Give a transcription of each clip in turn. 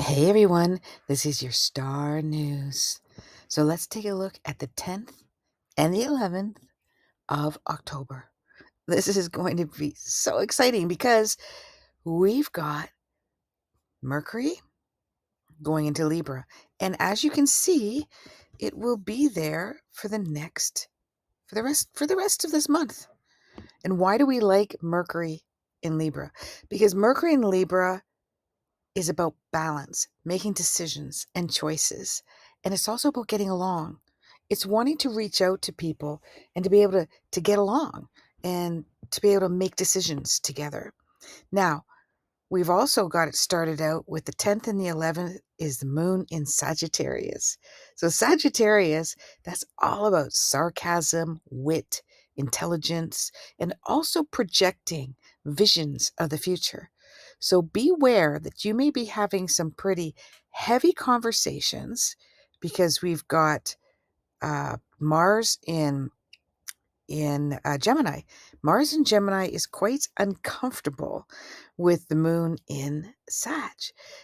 Hey everyone, this is your star news. So let's take a look at the 10th and the 11th of October. This is going to be so exciting because we've got Mercury going into Libra. And as you can see, it will be there for the rest of this month. And why do we like Mercury in Libra? Because Mercury in Libra is about balance, making decisions and choices. And it's also about getting along. It's wanting to reach out to people and to be able to get along and to be able to make decisions together. Now, we've also got it started out with the 10th and the 11th is the moon in Sagittarius. So Sagittarius, that's all about sarcasm, wit, intelligence, and also projecting visions of the future. So beware that you may be having some pretty heavy conversations because we've got Mars in Gemini. Mars in Gemini is quite uncomfortable with the moon in Sag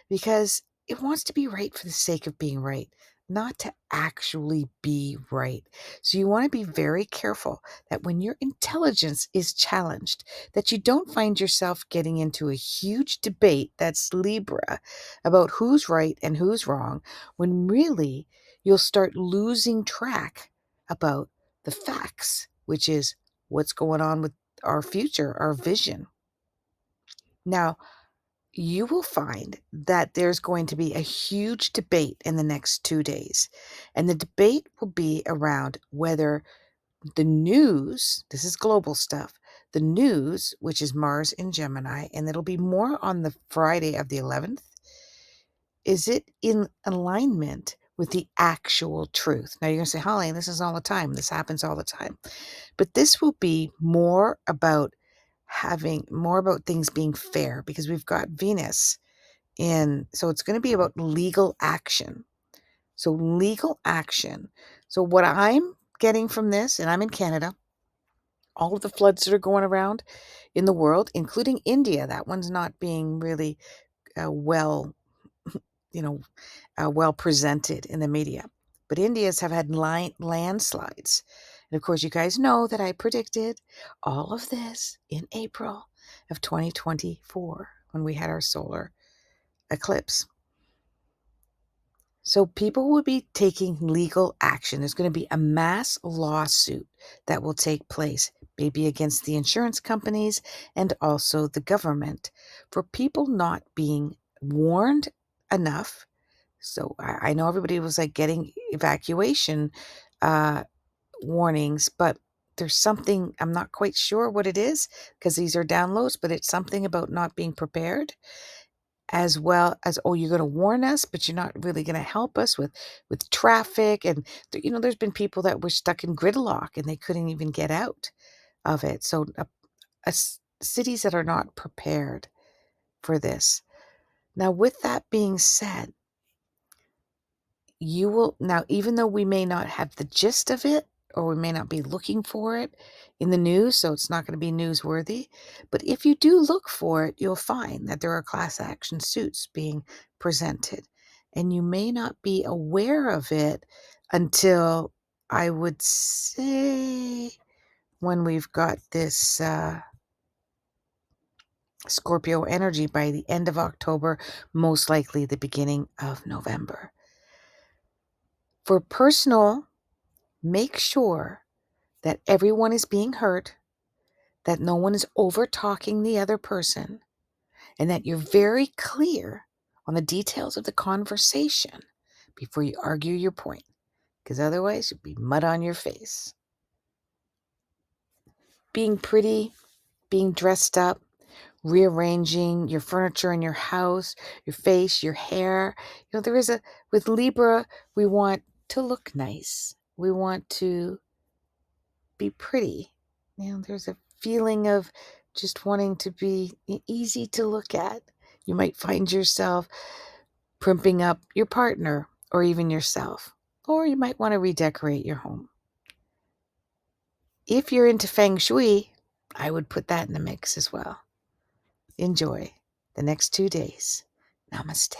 because it wants to be right for the sake of being right, not to actually be right. So you want to be very careful that when your intelligence is challenged, that you don't find yourself getting into a huge debate that's Libra about who's right and who's wrong, when really you'll start losing track about the facts, which is what's going on with our future, our vision. Now, you will find that there's going to be a huge debate in the next 2 days. And the debate will be around whether the news, this is global stuff, the news, which is Mars in Gemini, and it'll be more on the Friday of the 11th, is it in alignment with the actual truth? Now you're going to say, Holly, this is all the time. This happens all the time. But this will be more about things being fair because we've got Venus in, so it's going to be about legal action. So legal action. So what I'm getting from this, and I'm in Canada, all of the floods that are going around in the world, including India, that one's not being really well, well presented in the media. But India's have had landslides. And of course, you guys know that I predicted all of this in April of 2024 when we had our solar eclipse. So people will be taking legal action. There's going to be a mass lawsuit that will take place, maybe against the insurance companies and also the government, for people not being warned enough. So I know everybody was like getting evacuation warnings, but there's something, I'm not quite sure what it is because these are downloads, but it's something about not being prepared, as well as, oh, you're going to warn us, but you're not really going to help us with traffic. And there's been people that were stuck in gridlock and they couldn't even get out of it. So cities that are not prepared for this. Now, with that being said, you will now, even though we may not have the gist of it, or we may not be looking for it in the news, so it's not going to be newsworthy, but if you do look for it, you'll find that there are class action suits being presented, and you may not be aware of it until, I would say, when we've got this Scorpio energy by the end of October, most likely the beginning of November. For personal, make sure that everyone is being heard, that no one is over talking the other person, and that you're very clear on the details of the conversation before you argue your point, because otherwise you'll be mud on your face. Being pretty, being dressed up, rearranging your furniture in your house, your face, your hair. With Libra, we want to look nice. We want to be pretty. There's a feeling of just wanting to be easy to look at. You might find yourself primping up your partner or even yourself, or you might want to redecorate your home. If you're into feng shui, I would put that in the mix as well. Enjoy the next 2 days. Namaste.